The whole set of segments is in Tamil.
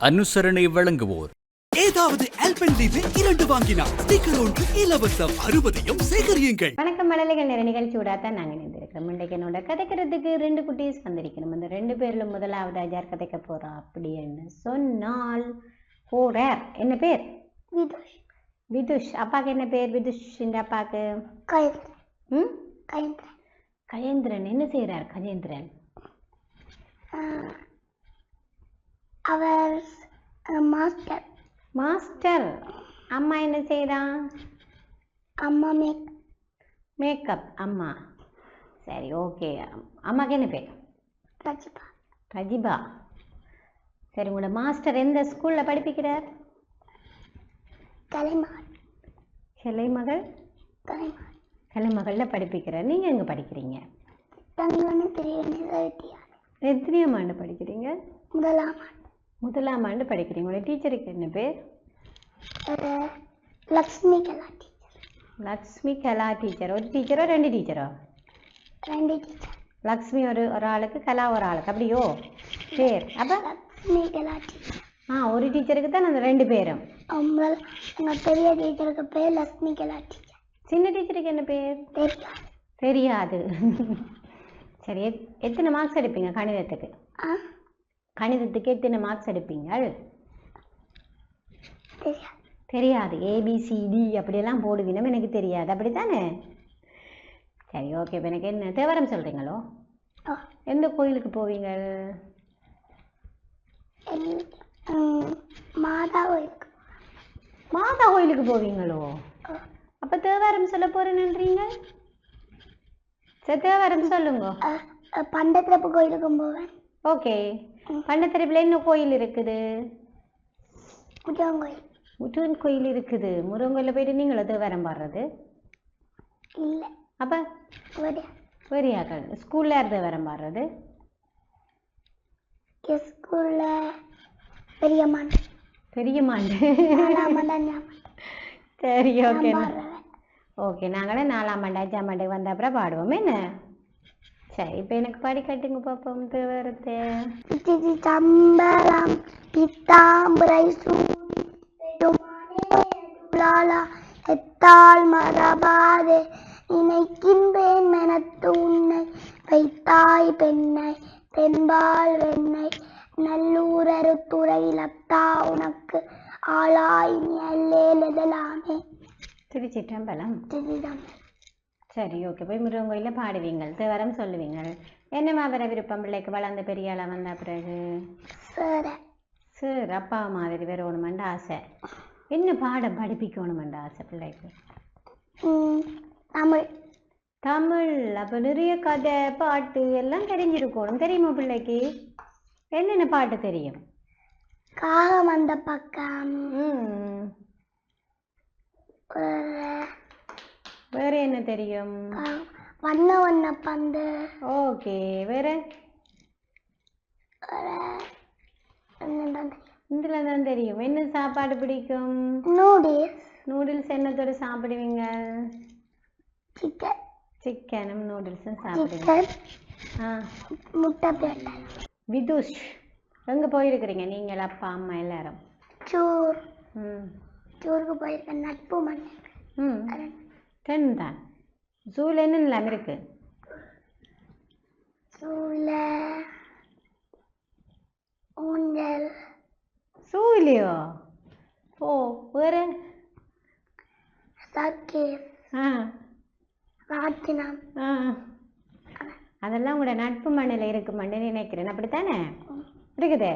அனுசரணை வழங்குவோர் ஏதாவது ஆல்பென்லீபே 2 வாங்கினால் ஸ்டிக்கர் ஒன்று இலவசம் 60யும் சேகரியுங்கள். வணக்கம் மழலைகள் நேர நிகழ்ச்சியோட தான் நாங்கள் இணைந்திருக்கிறோம். இன்றைக்கு என்னோட கதைக்கிறதுக்கு 2 குட்டீஸ் வந்திருக்கணும். அந்த 2 பேர்ல முதலாவது யார் கதைக்க போறா அப்படின்னு சொன்னால் போறார். என்ன பேர்? விதுஷ். விதுஷ். அப்பாக்கு என்ன பேர்? விதுஷ் இந்த அப்பாக்கு கயேந்திரன். கயேந்திரன். என்ன செய்யறார் கஜேந்திரன்? அவர் மாஸ்டர். மாஸ்டர். அம்மா என்ன செய்யறான்? அம்மா மேக்கப். அம்மா. சரி, ஓகே. அம்மாக்கு என்ன பேர்? ரஜிபா. ரஜிபா. சரி, உங்களோட மாஸ்டர் எந்த ஸ்கூல்ல படிப்பிக்கிறார்? கலைமகள். கிளைமகள். கிளைமகள்ல படிப்பிக்கிறார். நீங்க எங்க படிக்கிறீங்க? தங்கன்னு பெரிய நிலையத்தியார். எத்தனையாம் ஆண்டு படிக்கிறீங்க? முதலாம் ஆண்டு படிக்கிறீங்க. உங்களோட டீச்சருக்கு என்ன பேர்? லக்ஷ்மி கலா டீச்சர். லக்ஷ்மி கலா டீச்சர். ஒரு டீச்சரோ 2 டீச்சரோ? 2 டீச்சர். லக்ஷ்மி ஒரு ஆளுக்கு, கலா ஒரு ஆளுக்கு, அப்படியோ? பேர் அப்ப லக்ஷ்மி கலா டீச்சர். ஒரு டீச்சருக்கு தான் அந்த 2 பேரும். எங்கள் பெரிய டீச்சருக்கு பேர் லக்ஷ்மி கலா டீச்சர். சின்ன டீச்சருக்கு என்ன பேர்? தெரியாது. சரி, எத்தனை மார்க்ஸ் எடுப்பீங்க கணிதத்துக்கு? கணிதத்துக்கு எத்தனை மார்க்ஸ் எடுப்பீங்க? தெரியாது. ஏபிசிடி அப்படியெல்லாம் போடுவீங்க, எனக்கு தெரியாது, அப்படித்தானே? சரி, ஓகே. இப்போ எனக்கு என்ன தேவாரம் சொல்றீங்களோ? எந்த கோயிலுக்கு போவீங்க? மாதா கோயிலுக்கு. மாதா கோயிலுக்கு போவீங்களோ? அப்ப தேவாரம் சொல்ல போறேன்றீங்க. சரி, தேவாரம் சொல்லுங்க. பண்டத்திரப்பு கோயிலுக்கும் போவேன். ஓகே. பண்டத்திரப்புல என்ன கோயில் இருக்குது? முருகன் கோயில் இருக்குது. முருகன் கோயில போயிட்டு நீங்களும் தேவாரம் பாடுறது இல்ல? அப்ப வெறியாக்கள் ஸ்கூல்ல யார் தேவாரம் பாடுறது? ஸ்கூல்ல பெரியம்மாண்டு. சரி, ஓகே. ஓகே, நாங்களே 4ஆம் ஆண்டு 5ஆம் ஆண்டுக்கு வந்த அப்புறம் பாடுவோம். என்ன? சரி, இப்போ எனக்கு பாடி கட்டுங்க பாப்போம் தேவாரத்தை. சம்பரம் பித்தாம்பரை எத்தால் மரபாதே நினைக்கின்றேன் மெனத்து உன்னை வைத்தாய் பெண்ணை தென்பால் வெண்ணை நல்லூரருத்துறை லப்தா உனக்கு ஆளாய் நீ அல்லேலெதலாமே. திருச்சிற்றம்பலம். சரி, ஓகே. போய் முருகன் கோயிலில் பாடுவீங்க, தேவாரம் சொல்லுவீங்க. என்னமா வர விருப்பம் பிள்ளைக்கு வளர்ந்த பெரிய ஆளா வந்த பிறகு? சார் அப்பா மாதிரி வரணுமெண்டு ஆசை. என்ன பாடம் படிப்பிக்கணுமெண்டு ஆசை பிள்ளைக்கு? தமிழ். அப்போ நிறைய கதை பாட்டு எல்லாம் தெரிஞ்சிருக்கணும். தெரியுமா பிள்ளைக்கு? என்னென்ன பாட்டு தெரியும்? காகம் அந்த பக்கம். வேற என்ன தெரியும்? வண்ண வண்ண பந்து. ஓகே. வேற? இதுல தான் தெரியும். என்ன சாப்பாடு பிடிக்கும்? நூடுல்ஸ். என்னத்தோட சாப்பிடுவீங்க? சிக்கனும் நூடுல்ஸும் சாப்பிடுவீங்க. முட்டை பேட்டை. விதுஷ், எங்க போயிருக்கிறீங்க நீங்கள் அப்பா அம்மா எல்லாரும்? டூருக்கு போயிருக்கேன். நட்பு மணி. 10 தான். ஜூல என்னெல்லாம் இருக்கு? ஊஞ்சல். சூலையோ? ஓ, வேற? சர்க்கஸ். ராட்டினம். அதெல்லாம் உங்களோட நட்பு மண்ணில் இருக்குமான்னு நினைக்கிறேன், அப்படித்தானே? இருக்குது.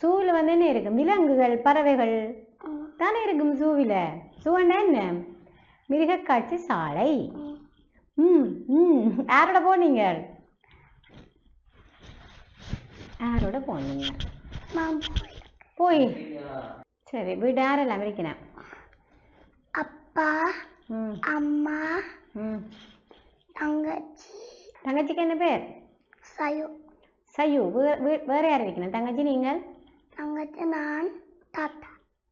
சூவில் வந்து என்ன இருக்கு? விலங்குகள், பறவைகள் தானே இருக்கும் சூவில. சூவண்டா என்ன? மிருக காட்சி சாலை. யாரோட போனீங்க? போய். சரி, வீடு யாரெல்லாம் இருக்கிறேன்? அப்பா, அம்மா, தங்கச்சி. தங்கச்சிக்கு என்ன பேர்? சயு. வேற யார் இருக்கணும்? தங்கச்சி நீங்கள்? தங்கச்சி நான்.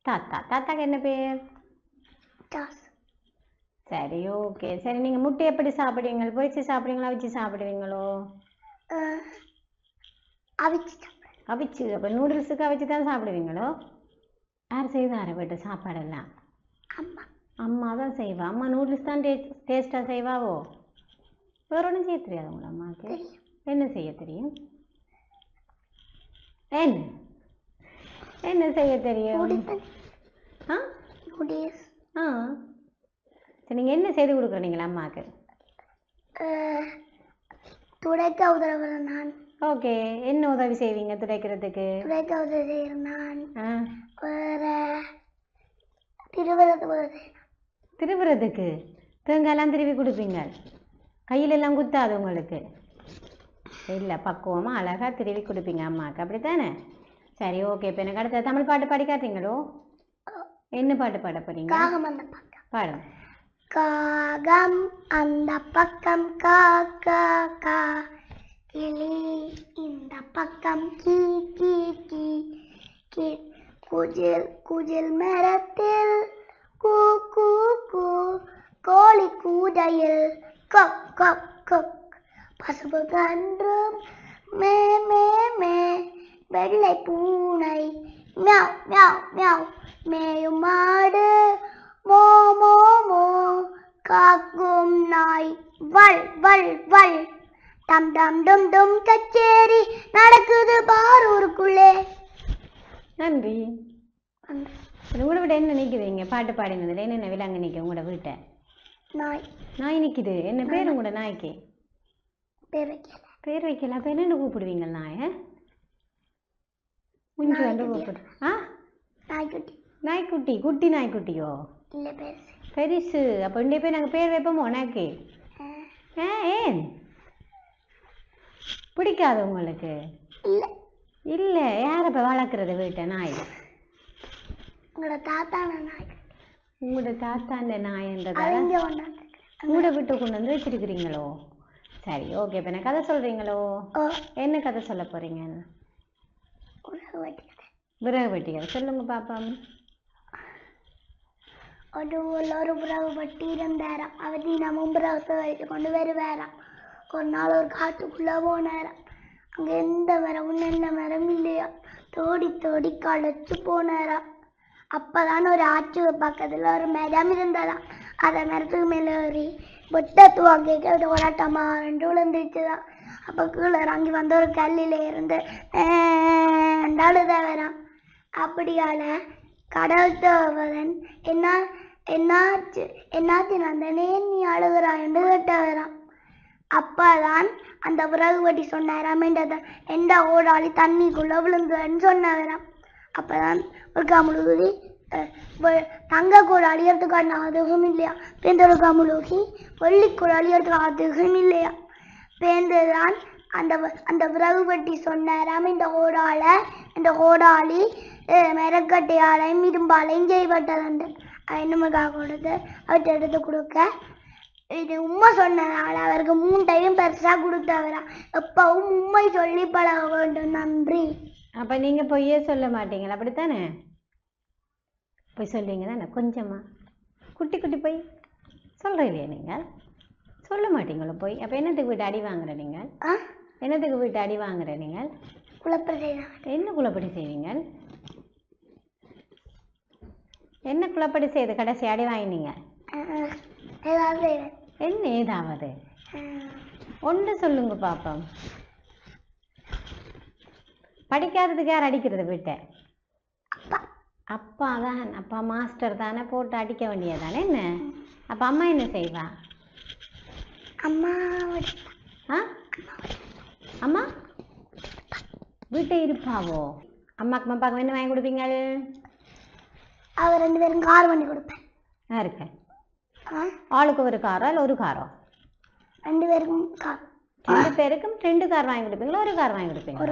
தாத்தாக்கு என்ன பேர்? சரி, ஓகே. சரி, நீங்கள் முட்டை எப்படி சாப்பிடுவீங்க? பொரிச்சு சாப்பிடுவீங்களா, அவிச்சு சாப்பிடுவீங்களோ? அவிச்சு. அவிச்சு அப்போ நூடுல்ஸுக்கு அவிச்சு தான் சாப்பிடுவீங்களோ? யார் செய்வார் வீட்டு சாப்பாடெல்லாம்? அம்மா அம்மா தான் செய்வா. அம்மா நூடுல்ஸ் தான் டேஸ்ட்டாக செய்வாவோ? வேற ஒன்றும் செய்ய தெரியாது உங்களோட அம்மாவுக்கு? என்ன செய்ய தெரியும்? என்ன என்ன செய்ய தெரியும்? ஆ நூடுல்ஸ் ஆ சரி, நீங்கள் என்ன செய்து கொடுக்குறீங்களா அம்மாவுக்கு? துடைக்க உதவுறேன் நான். ஓகே, என்ன உதவி செய்வீங்க துடைக்கிறதுக்கு? துடைக்க உதவி செய்கிறேன் நான். ஆ வேற திருவிழத்துக்கு திருவுறதுக்கு தேங்காயெல்லாம் திருவி கொடுப்பீங்க? கையிலெல்லாம் குத்தாது உங்களுக்கு? இல்லை, பக்குவமாக அழகாக திருவி கொடுப்பீங்க அம்மாவுக்கு, அப்படித்தானே? சரி, ஓகே. இப்போ எனக்கு அடுத்த தமிழ் பாட்டு பாடி காட்டுறீங்களோ? என்ன பாட்டு பாட போறீங்க? காகம் அந்த பக்கம். பாடுங்க. காகம் அந்த பக்கம் கா கா கா, கிளி இந்த பக்கம் கீ கீ கீ கீ, குஜில் குஜில் மரத்தில் கூ கூ கூ, கோழி கூடையில் கொக் கொக் கொக், பசுபு கன்றும் மே மே மே, வெள்ளை பூனை மியாவ் மியாவ் மியாவ், மேயும் மாடு மோ மோ மோ, காக்கும் நாய் வல் வல் வல், டம் டம் டும் டும் கச்சேரி நடக்குது பாரூருக்குள்ளே. நன்றி. உங்களோட வீட்டை என்ன நிற்குதுங்க? பாட்டு பாடினதில் என்னென்ன விலங்கு நிற்கும் உங்களோட வீட்டை? நாய். நாய் நிற்குது. என்ன பேர் உங்களோட நாய்க்கு? பேர் வைக்கல. பேர் வைக்கல. அப்போ என்னென்னு கூப்பிடுவீங்க நாயை? முஞ்சு வந்து கூப்பிடு. ஆ நாய்க்குட்டி. நாய்க்குட்டி. குட்டி நாய்க்குட்டியோ? இல்லை பேர் பெருசு. அப்போ இன்றைய போய் நாங்கள் பேர் வைப்போமோ உனக்கு? ஏன் பிடிக்காது உங்களுக்கு? இல்லை இல்லை. யார் இப்போ வளர்க்குறது வீட்டை நாய்? உங்களோட தாத்தான நாய். உங்களோட தாத்தாண்ட நாயன்றதால அவங்க கொண்டாந்து. உங்களோட வீட்டை கொண்டு வந்து வச்சிருக்கிறீங்களோ? சரி, ஓகே. இப்போ எனக்கு கதை சொல்கிறீங்களோ? என்ன கதை சொல்ல போகிறீங்க? விறகு வெட்டி கதை சொல்லுங்க பாப்பா. ஒரு புறவு வட்டி இருந்தாராம். அவர் தினமும் புறவத்தை வைத்து கொண்டு வருவாராம். ஒரு நாள் ஒரு காட்டுக்குள்ளே போனாராம். அங்கே எந்த மரமும் என்ன மரம் இல்லையா, தோடி தோடி களைச்சு போனாராம். அப்போதான் ஒரு ஆற்று பக்கத்தில் ஒரு மரம் இருந்ததாம். அதை மரத்துக்கு மேலே ஏறி வெட்டத்து வாங்கிக்க ஓடாட்டமா ரெண்டு விழுந்துச்சுதான். அப்போ கீழே இறங்கி வந்த ஒரு கல்லில் இருந்து அழுதான் வரான். அப்படியால கடல் தேவதன் என்னாச்சு நந்தனே நீ அழுகிறாய் என்று கேட்ட வரான். அப்பதான் அந்த விறகு வெட்டி சொன்னாராம், எந்த ஓடாளி தண்ணிக்குள்ள விழுந்ததுன்னு சொன்னவராம். அப்பதான் ஒரு கமுழுகி தங்க கூட அழியறதுக்கான அதுவும் இல்லையா, பேந்த ஒரு கமுழுகி வெள்ளி கூட அழியறதுக்கான அதுவும் இல்லையா. பேந்துதான் அந்த விறகு வெட்டி சொன்னாராம், இந்த ஓடாளி மரக்கட்டையாலையும் இரும்பாலையும் செய்யப்பட்டதுண்டு. என்னமுக்காக கொடுத்து அவற்றை எடுத்து கொடுக்க இது உண்மை சொன்னதால அவருக்கு 3 டைம் பெருசா கொடுத்தவரா. எப்பவும் உண்மை சொல்லி பழக வேண்டும். நன்றி. அப்போ நீங்கள் பொய்யே சொல்ல மாட்டீங்களா? அப்படித்தானே? போய் சொல்லுவீங்க தானே? கொஞ்சமா குட்டி குட்டி போய் சொல்கிறீங்களே நீங்கள், சொல்ல மாட்டீங்களோ போய்? அப்போ என்னத்துக்கு வீட்டு அடி வாங்குற நீங்கள்? என்னத்துக்கு வீட்டு அடி வாங்குற நீங்கள்? குழப்படி செய்ய. என்ன குழப்படி செய்வீங்க? என்ன குழப்படி செய்து கடைசி அடி வாங்கினீங்க? ஏதாவது என்ன ஏதாவது ஒன்று சொல்லுங்க பாப்போம். படிக்காததுக்கு யார் அடிக்கிறது வீட்டை? அப்பா தான். அப்பா மாஸ்டர் தானே, போட்டு அடிக்க வேண்டியதானே என்ன? அப்போ அம்மா என்ன செய்வா? அம்மா அம்மா வீட்டை இருப்பாவோ? அம்மாக்கு அப்பாவுக்கு என்ன வாங்கி கொடுப்பீங்க? அவர் 2 பேரும் கார் பண்ணி கொடுப்பேன். யாருக்கு? ஆளுக்கு ஒரு காரோ இல்லை ஒரு காரோ? 2 பேருக்கும் கார். 2 பேருக்கும் 2 கார் வாங்கி கொடுப்பீங்களா? ஒரு கார் வாங்கி கொடுப்பீங்களா?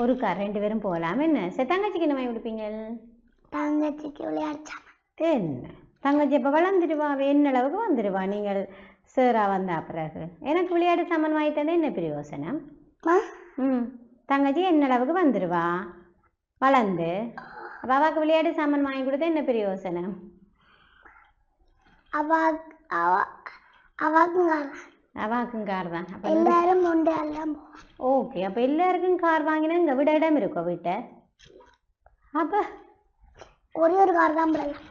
ஒரு கார். 2 பேரும் போகலாம். என்ன தங்கச்சிக்கு என்ன வாங்கி கொடுப்பீங்க? தங்கச்சிக்கு விளையாடுச்சாங்க. என்ன தங்கச்சி இப்போ வளர்ந்துடுவா, என்ன அளவுக்கு வந்துடுவா நீங்கள் சேரா வந்தா பிறகு? எனக்கு விளையாட்டு சாமான் வாங்கி தந்தே என்ன பிரயோசனம்? தங்கச்சி என்ன அளவுக்கு வந்துடுவா வளர்ந்து, அவாவுக்கு விளையாட்டு சாமான் வாங்கி கொடுத்தா என்ன பிரயோசனம்? அவாக்கும் கார் தான். அப்போ எல்லாரும் உண்டு எல்லாம் போவோம். ஓகே, அப்போ எல்லாருக்கும் கார் வாங்கினா இங்கே விட இடம் இருக்கோ வீட்டை? அப்போ ஒரே ஒரு கார் தான் போடலாம்.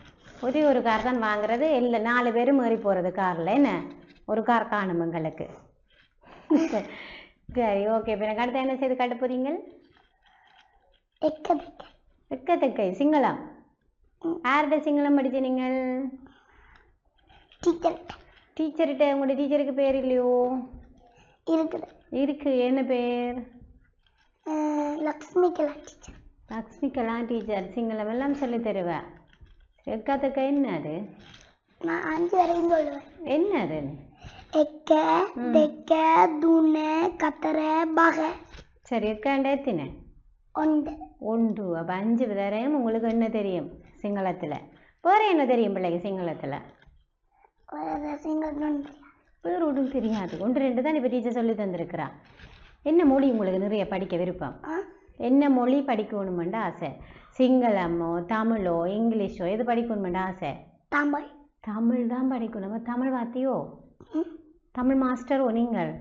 ஒரே ஒரு கார் தான் வாங்குறது, இல்லை 4 பேரும் ஏறி போகிறது காரில். என்ன ஒரு கார் காணும் எங்களுக்கு. சரி ஓகே, இப்போ எனக்கு அடுத்து என்ன செய்து காட்ட போறீங்க? எக்கத்தக்கை சிங்களம். யார்கிட்ட சிங்களம் படிச்சு நீங்கள்? டீச்சர்கிட்ட. உங்களோட டீச்சருக்கு பேர் இல்லையோ? இருக்குது. இருக்கு. என்ன பேர்? லக்ஷ்மி கலா டீச்சர். லக்ஷ்மி கலா டீச்சர் சிங்களம் எல்லாம் சொல்லி தருவேன். எக்கத்தக்கை என்னது? நான் 5 வரைக்கும் சொல்லுவேன். என்னது? எக்க, தெக்க, துணை, கத்தர, பக. சரி, எக்காண்ட எத்தின? ஒன்று. அப்போ 5 தரையும் உங்களுக்கு என்ன தெரியும் சிங்களத்தில்? வேறு என்ன தெரியும் பிள்ளைக்கு சிங்களத்தில்? வேறு ஒன்றும் தெரியாது. 1 2 தான் இப்போ டீச்சர் சொல்லி தந்திருக்கிறா. என்ன மொழி உங்களுக்கு நிறைய படிக்க விருப்பம்? என்ன மொழி படிக்கணுமெண்டு ஆசை? சிங்களமோ தமிழோ இங்கிலீஷோ எது படிக்கணுமெண்டு ஆசை? தமிழ். தமிழ் தான் படிக்கணும். தமிழ் வாத்தியோ? தமிழ் மாஸ்டரோ நீங்கள்?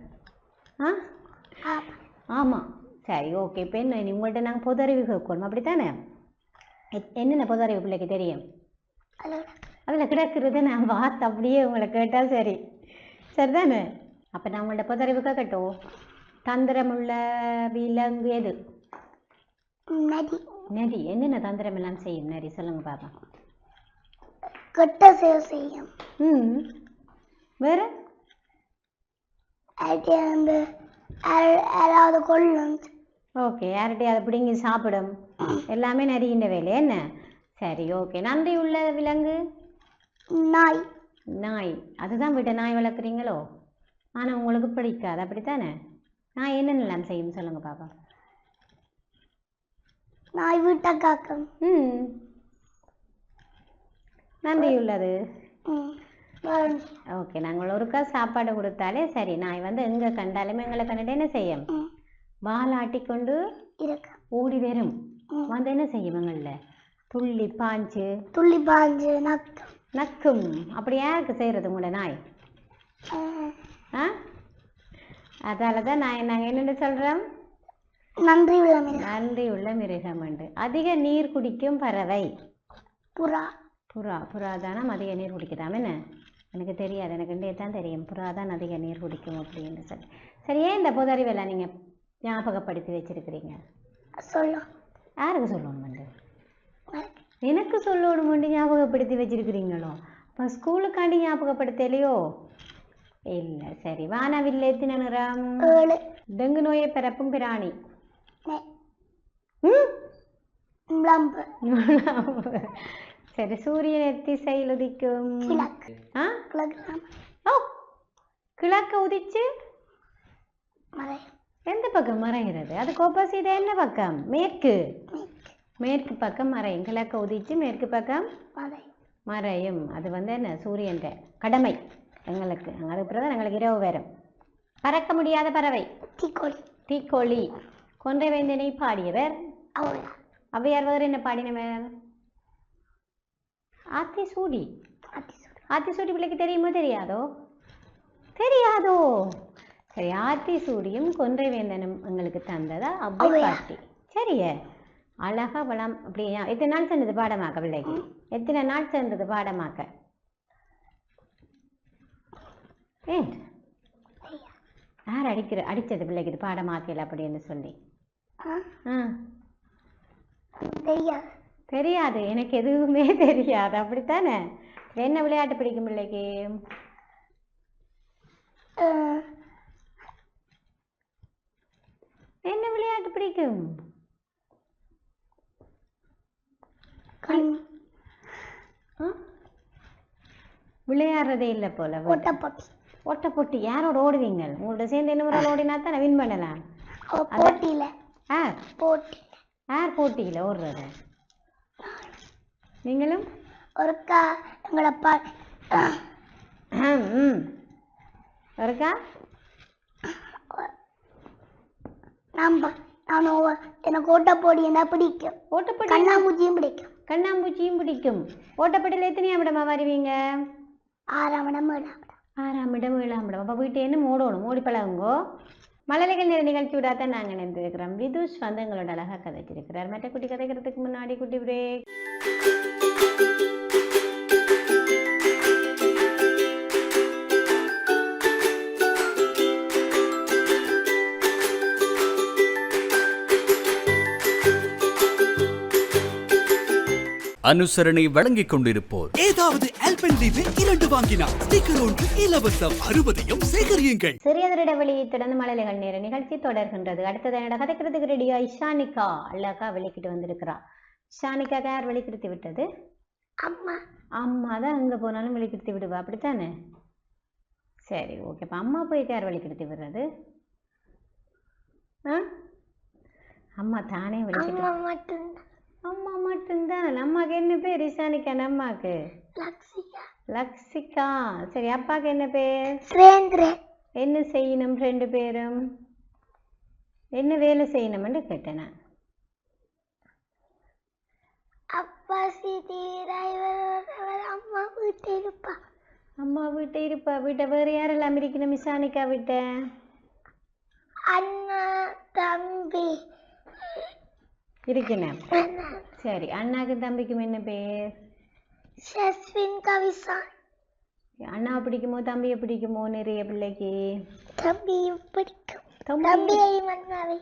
ஆமாம். சரி ஓகே, இப்போ என்ன உங்கள்கிட்ட நாங்கள் பொது அறிவு கேட்கணும் அப்படித்தானே? என்னென்ன பொது அறிவு பிள்ளைக்கு தெரியும்? அதில் கிடக்கிறது நான் பார்த்து அப்படியே உங்களை கேட்டால் சரி சரிதானே? அப்போ நான் உங்கள்கிட்ட பொது அறிவு கேட்கட்டும். தந்திரமுள்ள விலங்கு எது? நரி. என்னென்ன தந்திரம் எல்லாம் செய்யும் நரி? சொல்லுங்க பாப்பா. கெட்ட செயல் செய்யும். வேற? யாராவது கொள்ளும். ஓகே, யார்கிட்டயும் அதை பிடிங்கி சாப்பிடும். எல்லாமே நரியின் வேலை. என்ன? சரி ஓகே. நன்றி உள்ள விலங்கு? நாய். நாய். அதுதான் வீட்டை நாய் வளர்க்குறீங்களோ? ஆனால் உங்களுக்கு பிடிக்காது அப்படித்தானே? நாய் என்னென்னலாம் செய்யும் சொல்லுங்க பாப்பா. நாய் வீட்டை காக்கும். நன்றி உள்ளது. ஓகே, நாங்கள் ஒருக்கா சாப்பாடு கொடுத்தாலே சரி, நாய் வந்து எங்கே கண்டாலுமே எங்களை கண்டுட்டு என்ன செய்யும்? வாலாட்டி கொண்டு ஓடி வரும். வந்து என்ன செய்யும்? எங்களில் துள்ளி பாஞ்சு நக்கும். அப்படி யாருக்கு செய்கிறது உங்களோட நாய்? அதால தான் நாங்கள் என்னென்னு சொல்கிறோம்? நன்றி உள்ள மிருகம் உண்டு. அதிக நீர் குடிக்கும் பறவை? புறா தானே அதிக நீர் குடிக்குதாம். என்ன? எனக்கு தெரியாது, எனக்கு இன்றைய தான் தெரியும் புறா தான் அதிக நீர் குடிக்கும் அப்படின்னு சொல்லி. சரியே, இந்த பொது அறிவெல்லாம் நீங்கள் ஞாபகப்படுத்தி வச்சிருக்கிறீங்க? யாருக்கு சொல்லணுமெண்டு? எனக்கு சொல்லணுமெண்டு ஞாபகப்படுத்தி வச்சிருக்கிறீங்களோ? இப்போ ஸ்கூலுக்காண்டி ஞாபகப்படுத்தலையோ? இல்லை. சரி, வானவில் எத்தனை நிறம்? டெங்கு நோயை பரப்பும் பிராணி? சரி, சூரியன் எத்திசையில் உதிக்கும்? கிழக்கு உதிச்சு எந்த பக்கம் மறைகிறது? அதுக்கு ஆப்போசிட் என்ன பக்கம்? மேற்கு பக்கம் மறையும். கிழக்கு உதிச்சு மேற்கு பக்கம் மறையும். அது வந்து என்ன? சூரியன் கடமை எங்களுக்கு. அதுக்கு பிறகு எங்களுக்கு இரவு வரும். பறக்க முடியாத பறவை? தீக்கோழி. கொன்றை வேந்தனை பாடியவர்? ஔவையார். வேறு என்ன பாடினவர்? ஆத்திசூடி. ஆத்திசூடி பிள்ளைக்கு தெரியுமோ தெரியாதோ? சரி, ஆத்திசூடியும் கொன்றை வேந்தனும் எங்களுக்கு தந்ததா அவ்வை பாட்டி. சரியே, அழகா வளம். அப்படியா? எத்தனை நாள் சேர்ந்தது பாடமாக்க பிள்ளைக்கு? எத்தனை நாள் சேர்ந்தது பாடமாக்க? யார் அடிச்சது பிள்ளைக்கு இது பாடமாக்கல அப்படின்னு சொல்லி? தெரியாது. எனக்கு எதுவுமே தெரியாது அப்படித்தானே? என்ன விளையாட்டு பிடிக்கும் பிள்ளைக்கு? என்ன விளையாட்டு பிடிக்கும்? விளையாடுறதே இல்லை போல. ஓட்டப்போட்டி. யாரோட ஓடுவீங்க? உங்களோட சேர்ந்து என்ன முறை ஓடினா தான் வின் பண்ணலாம். யார் போட்டியில் ஓடுறது? நீங்களும் ஒருக்கா எங்களப்பா ஒருக்கா எனக்கு ஓட்டப்போடி என்ன பிடிக்கும். கண்ணாம்பூச்சியும் பிடிக்கும். ஓட்டப்போட்டியில் எத்தனையாம் இடமா வருவீங்க? 6ஆம் இடம். 6ஆம் இடம் 7ஆம் இடம். அப்போ வீட்டேன்னு ஓடணும், ஓடி பழகுங்கோ. மழலைகள் நேர நிகழ்ச்சியோட தான் நாங்கள் நினைந்திருக்கிறோம். விதுஷ் வந்து எங்களோட அழகாக கதைச்சிருக்கிறார். மற்ற குட்டி கதைக்கிறதுக்கு முன்னாடி குட்டி பிரேக். அனுசரணை வழங்கிக் கொண்டிருப்போர் ஏதாவது ஆல்பென்லீபே 2 வாங்கினால் ஸ்டிக்கர் ஒன்று இலவசம் 60யும் சேகரியுங்கள். சிறியதொரு இடைவெளியை தொடர்ந்து மழலைகள் நேர நிகழ்ச்சி தொடர்கின்றது. அடுத்தது என்னோட கதைக்கிறதுக்கு ரெடியா இஷானிகா அழகா வெளிக்கிட்டு வந்திருக்கிறா. இஷானிகா யார் வெளிக்கிடுத்தி விட்டது? அம்மா. அம்மா தான் எங்கே போனாலும் வெளிக்கிடுத்தி விடுவா, அப்படித்தானே? சரி, ஓகே. இப்போ அம்மா போய் யார் வெளிக்கிடுத்தி விடுறது? ஆ, அம்மா தானே வெளிக்கிட்டு. அம்மா மட்டும்தான். அம்மாவுக்கு என்ன பேர்? இஷானிகா. அம்மாவுக்கு லக்ஷிகா. சரி, அப்பாவுக்கு என்ன பேர்? சுரேந்திரன். என்ன செய்யணும் 2 பேரும்? என்ன வேலை செய்யணும்னு கேட்டேன் நான். அப்பா சிட்டி டிரைவர், அம்மா வீட்டை இருப்பா. அம்மா வீட்டை இருப்பா. வீட்டை வேறு யாரெல்லாம் இருக்கணும் இஷானிகா வீட்டை? அண்ணா, தம்பி இருக்கணும். சரி, அண்ணாக்கு தம்பிக்கும் என்ன பேர்? ஷஸ்வின், கவிசா. அண்ணா பிடிக்குமோ தம்பியை பிடிக்குமோ நிறைய பிள்ளைக்கு? தம்பியும் பிடிக்கும். தம்பியையும் அண்ணாவை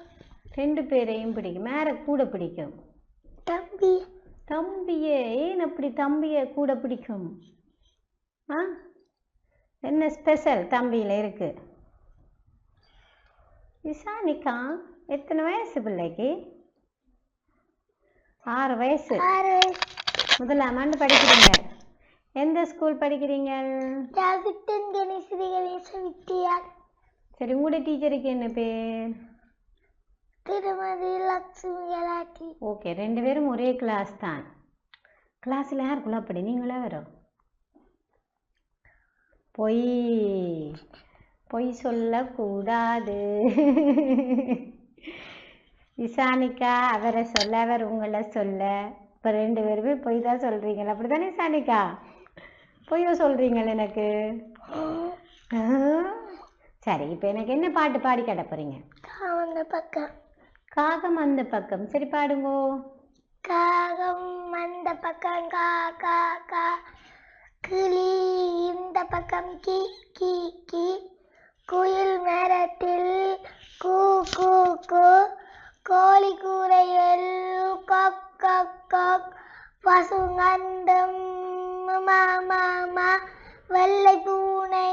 2 பேரையும் பிடிக்கும். யாரை கூட பிடிக்கும்? தம்பி. தம்பியே. ஏன் அப்படி தம்பியை கூட பிடிக்கும்? ஆ, என்ன ஸ்பெஷல் தம்பியில் இருக்கு? இஷானிகா எத்தனை வயசு பிள்ளைக்கு? 6 வயசு. 6 வயசு. முதலாம் ஆண்டு படிக்கிறீங்க. எந்த ஸ்கூல் படிக்கிறீங்க? திராவிட்டன் கணேஸ்வரி கணேச வித்தியால். சரி, உங்களோட டீச்சருக்கு என்ன பேர்? திருமதி லட்சுமி கலாட்டி. ஓகே, 2 பேரும் ஒரே கிளாஸ் தான். கிளாஸில் யாருக்குள்ள அப்படி நீங்களே வரும்? பொய் பொய் சொல்லக்கூடாது. இஷானிகா அவரை சொல்ல, அவர் உங்களை சொல்ல. இப்போ 2 பேருமே பொய் தான் சொல்கிறீங்களா? அப்படி தானே இஷானிகா? பொய்யோ சொல்கிறீங்கள எனக்கு. சரி, இப்போ எனக்கு என்ன பாட்டு பாடி காட்ட போகிறீங்க? அந்த பக்கம். காகம் அந்த பக்கம். சரி, பாடுங்கோ. காகம் அந்த பக்கம் கா கா கா, கிளி இந்த பக்கம் கி கி கி, குயில் மரத்தில் கூ கூ கூ, கோழி கூரையில் கொக் கொக் கொக், பசுங்கண்டம் மா மா மா, வெள்ளை பூனை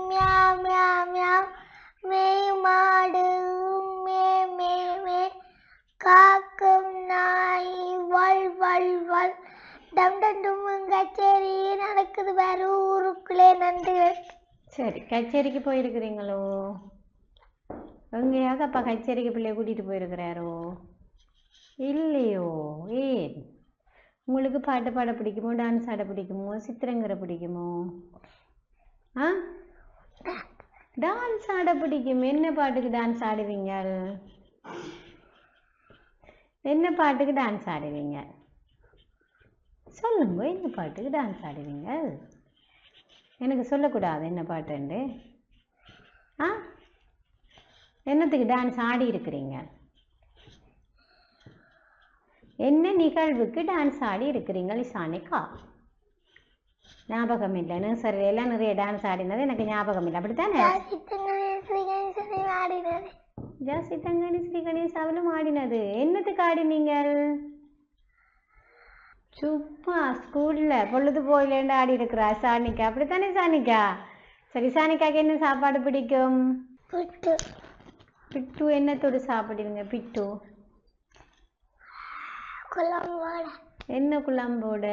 மியாவ் மியாவ் மியாவ், மேய் மாடு மே மே மே, காக்கும் நாய் வல் வல் வல். டம் டம் டும் கச்சேரி நடக்குது வேறு ஊருக்குள்ளே நன்றிகள். சரி, கச்சேரிக்கு போயிருக்கிறீங்களோ? எங்கேயாவது அப்பா கச்சேரிக்கு பிள்ளைய கூட்டிகிட்டு போயிருக்கிறாரோ? இல்லையோ? ஏன்? உங்களுக்கு பாட்டு பாட பிடிக்குமோ, டான்ஸ் ஆட பிடிக்குமோ, சித்திரங்கிற பிடிக்குமோ? ஆ, டான்ஸ் ஆட பிடிக்கும். என்ன பாட்டுக்கு டான்ஸ் ஆடுவீங்க? என்ன பாட்டுக்கு டான்ஸ் ஆடுவீங்க? சொல்லுங்க, என்ன பாட்டுக்கு டான்ஸ் ஆடுவீங்க? எனக்கு சொல்லக்கூடாது என்ன பாட்டுண்டு. ஆ, என்னத்துக்கு டான்ஸ் ஆடி இருக்கிறீங்க? என்ன நிகழ்வுக்கு டான்ஸ் ஆடி இருக்கிறீங்க இஷானிகா? ஞாபகம் இல்லை. நர்சரியில எல்லாம் நிறைய டான்ஸ் ஆடினது எனக்கு ஞாபகம் இல்லை, அப்படித்தானே? ஜாஸ்தி தங்கனி ஸ்ரீ கணேசாவிலும் ஆடினது. என்னத்துக்கு ஆடினீங்க? சும்மா ஸ்கூல்ல பொழுது போயிலேருந்து ஆடி இருக்கிறா சானிகா, அப்படித்தானே சானிகா? சரி, சானிகாக்கு என்ன சாப்பாடு பிடிக்கும்? பிட்டு. பிட்டு என்னத்தோடு சாப்பிடுவீங்க? பிட்டு குழம்போட. என்ன குழம்போட?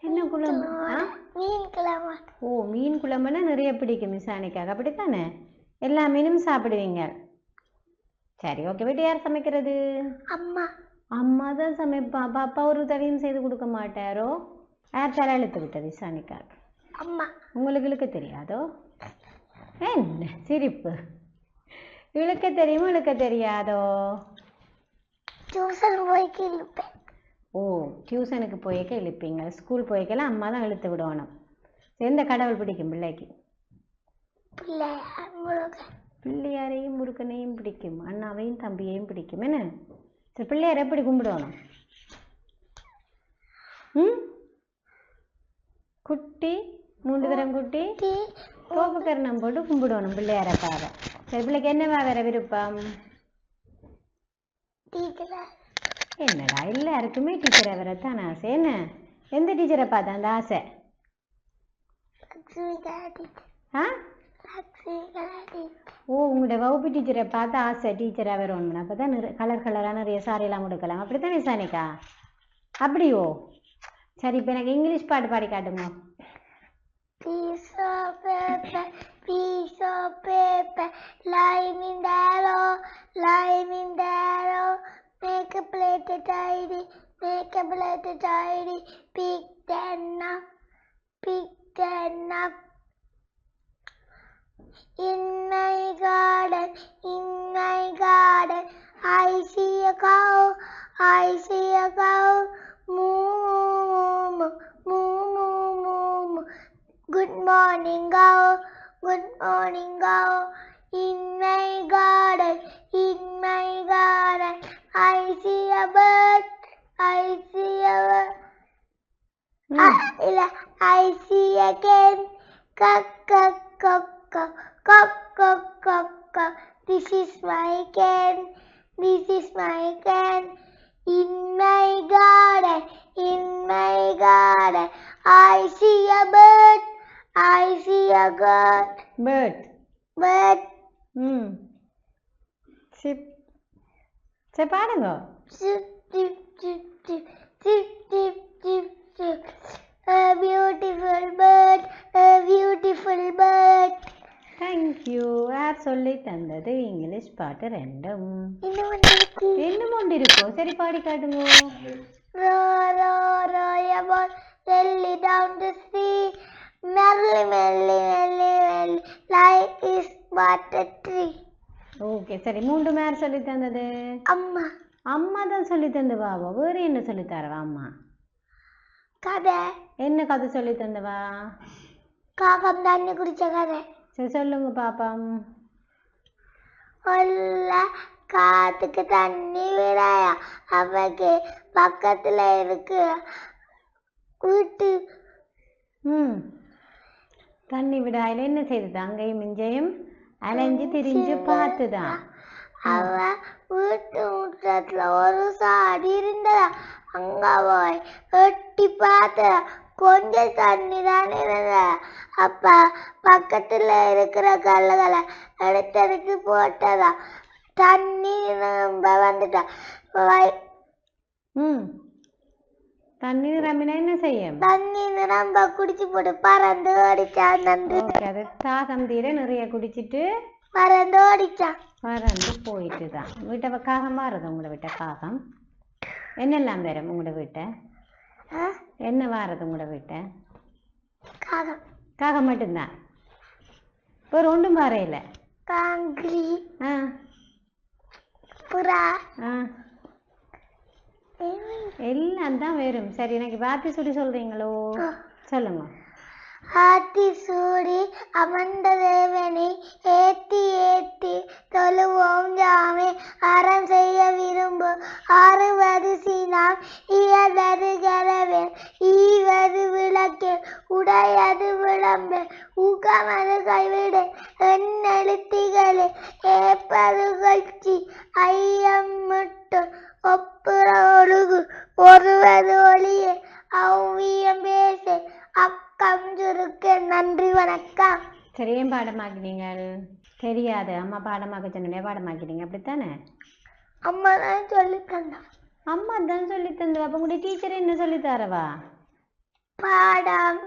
என்ன குழம்பு? மீன் குழம்பு. ஓ, மீன் குழம்புன்னா நிறைய பிடிக்கும் இஷானிக்காக, அப்படித்தானே? எல்லா மீனும் சாப்பிடுவீங்க. சரி, ஓகே. வீட்டு யார் சமைக்கிறது? அம்மா. அம்மா தான் சமைப்பா. பாப்பா ஒரு தடையும் செய்து கொடுக்க மாட்டாரோ? யார் தலை இழுத்து விட்டது இஷானிக்கா? அம்மா. உங்களுக்கு இழுக்க தெரியாதோ? என்ன சிரிப்பு? இழுக்க தெரியுமோ இழுக்க தெரியாதோ? டியூஷன் போய் இழுப்பேன். ஓ டியூஷனுக்கு போய்க்க இழுப்பீங்க, ஸ்கூல் போய்க்கெல்லாம் அம்மா தான் இழுத்து விடணும். எந்த கடவுள் பிடிக்கும் பிள்ளைக்கு? பிள்ளையாரையும் முருகனையும் பிடிக்கும், அண்ணாவையும் தம்பியையும் பிடிக்கும். என்ன சரி, பிள்ளையார் எப்படி கும்பிடணும்? குட்டி 3 தரம் குட்டி கோபக்கரணம் போட்டு கும்பிடணும் பிள்ளையார பாவை. சரி, பிள்ளைக்கு என்னவா வேற விருப்பம்? என்னடா எல்லாருக்குமே டீச்சரை வரத்தான் ஆசை. என்ன எந்த டீச்சரை பார்த்தா அந்த ஆசை? ஓ உங்களோட வகுப்பு டீச்சரை பார்த்து ஆசை டீச்சராக வரணும். அப்போ தான் கலர் கலராக நிறைய சாரியெல்லாம் கொடுக்கலாம். அப்படித்தானே சானிக்கா? அப்படியோ? சரி, இப்போ எனக்கு இங்கிலீஷ் பாட்டு பாடி காட்டுங்க. Piece of paper, lying in the row, lying in the row. Make a plate tidy, make a plate tidy. Pick them up, pick them up. In my garden, I see a cow, I see a cow. Moo, moo, moo, moo, moo. Good morning, cow, good morning, cow. In my garden, I see a bird, I see a bird. I see a hen, cock, cock, cock, cock, cock, cock, cock, cock. This is my hen, this is my hen. In my garden, I see a bird, I see a bird. bird. சரி சரி பாடுங்க. Zip, zip, zip, zip, zip, zip, zip, zip. A beautiful bird, a beautiful bird. Thank you. யார் சொல்லி தந்தது இங்கிலீஷ் பாட்டு ரெண்டும்? இன்னும் ஒன்று இருக்கும். சரி பாடி காட்டுங்க. Row, row, row your boat gently down the sea. Merrily, merrily, merrily, merrily, life is but a tree. Okay சரி, 3 யார் சொல்லி தந்தது? அம்மா. அம்மா தான் சொல்லி தந்தவா? வேறு என்ன சொல்லி தரவா அம்மா? கதை. என்ன கதை சொல்லி தந்தவா? காகம் தண்ணி குடிச்ச கதை. சரி சொல்லுங்க பாப்பா. காத்துக்கு தண்ணி விடாயா, அவக்கு பக்கத்துல இருக்கு வீட்டு. தண்ணி விடாயில என்ன செய்தது? அங்கேயும் இங்கேயும் அலைஞ்சு திரிஞ்சு பார்த்துதான். அவ வீட்டு முற்றத்துல ஒரு சாடி இருந்ததா, அங்க போய் வெட்டி பார்த்ததா, கொஞ்சம் தண்ணி தான் இருந்ததா. அப்ப பக்கத்துல இருக்கிற கல்லுகளை எடுத்ததுக்கு போட்டதா, தண்ணி ரொம்ப வந்துட்டா. தண்ணி நிரம்பினா என்ன செய்யும்? தண்ணி நிரம்ப குடிச்சு போட்டு பறந்து ஓடிச்சான். அது தாகம் தீர நிறைய குடிச்சிட்டு பறந்து ஓடிச்சான். பறந்து போயிட்டு தான். வீட்டை காகம் வாரது? உங்களோட வீட்டை காகம் என்னெல்லாம் வரும்? உங்களோட வீட்டை என்ன வாரது? உங்களோட வீட்டை காகம். காகம் மட்டும்தான், ஒரு ஒன்றும் வரையில. காங்கிரி, புறா எல்லாம் தான் வரும். சரி, எனக்கு பாத்தி சுடி சொல்றீங்களோ? சொல்லுங்க. ஆத்தி சூடி அமர்ந்த தேவனை ஏத்தி ஏத்தி தொழுவோம் ஜாமே. அறம் செய்ய விரும்பு ஆறுவது சீனாம், இயலது கலவேன் ஈவது விளக்கேன், உடையது விளம்பேன் ஊக்கமது கைவிடு எண்ணெழுத்திகளே. ஏப்பது கட்சி ஐயம் மட்டும் ஒப்புற ஒழுகு ஒருவது ஒளியே. அவ்வியம் பேச அக்கம் சுருக்க. நன்றி, வணக்கம். சரி, ஏன் பாடமாக்கினீங்க? தெரியாது, அம்மா பாடமாக்க சொன்னே பாடமாக்கிட்டீங்க, அப்படித்தானே? அம்மா தான் சொல்லி தந்தா. அம்மா தான் சொல்லி தந்தா? அப்ப உங்களுடைய டீச்சர் என்ன சொல்லி தரவா? பாடம்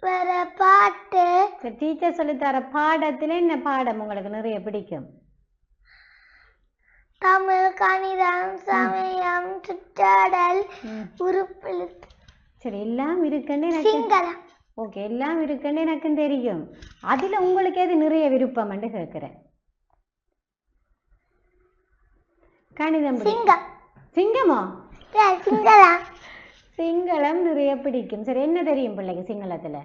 வேற பாட்டு. சரி, டீச்சர் சொல்லி தர பாடத்துல என்ன பாடம் உங்களுக்கு நிறைய பிடிக்கும்? தமிழ், கணிதம், சமயம், சுற்றாடல், உறுப்பெழுத்து. சரி, எல்லாம் இருக்குன்னு சிங்களம். ஓகே, எல்லாம் இருக்குன்னு எனக்கு தெரியும். அதுல உங்களுக்கு எது நிறைய விருப்பம் என்று கேட்கிறேன். கணிதம். சிங்கம். சிங்கமா? சிங்களா சிங்களம் நிறைய பிடிக்கும். சரி, என்ன தெரியும் பிள்ளைக்கு சிங்களத்துல?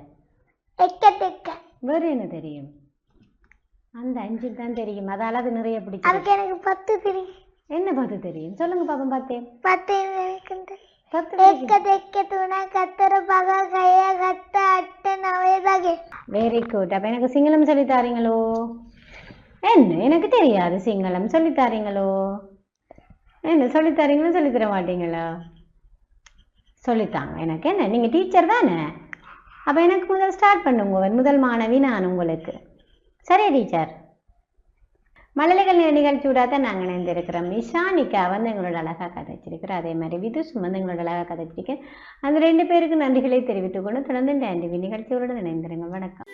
எக்க தெக்க. வேற என்ன தெரியும்? அந்த 5 தான் தெரியும். அதால அது நிறைய பிடிக்கும். அதுக்கு எனக்கு 10 தெரியும். என்ன 10 தெரியும்? சொல்லுங்க பாப்போம். 10 எனக்கு 10 எக்க தெக்க தூணா கத்தர பக கைய கத்த அட்ட நவேதாகே. Very good. அப்ப எனக்கு சிங்களம் சொல்லி தாரீங்களோ? என்ன எனக்கு தெரியாது சிங்களம் சொல்லி தாரீங்களோ? என்ன சொல்லி தாரீங்களோ சொல்லி தர மாட்டீங்களா? சொல்லித்தாங்க எனக்கு. என்ன நீங்க டீச்சர் தானே? அப்ப எனக்கு முதல் ஸ்டார்ட் பண்ணுங்க. முதல் மாணவி நான் உங்களுக்கு. சரி டீச்சர். மழலைகள் நிகழ்ச்சியோட தான் நாங்கள் இணைந்திருக்கிறோம். இஷானிகா வந்து எங்களோட அழகாக கதைச்சிருக்கிறோம். அதே மாதிரி விதுஷ் வந்து எங்களோட அழகாக கதைச்சிருக்கேன். அந்த 2 பேருக்கு நன்றிகளை தெரிவித்துக் கொண்டு தொடர்ந்து இந்த நிகழ்ச்சியோட இணைந்திருங்க. வணக்கம்.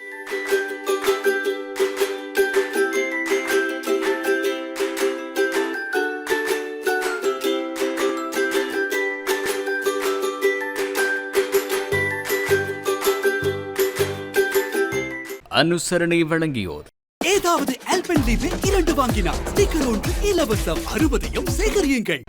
அனுசரணை வழங்கியோர் ஏதாவது ஆல்பென்லீபே 2 வாங்கினார் ஸ்டிக்கர் ஒன்று இலவசம் 60யும் சேகரியுங்கள்.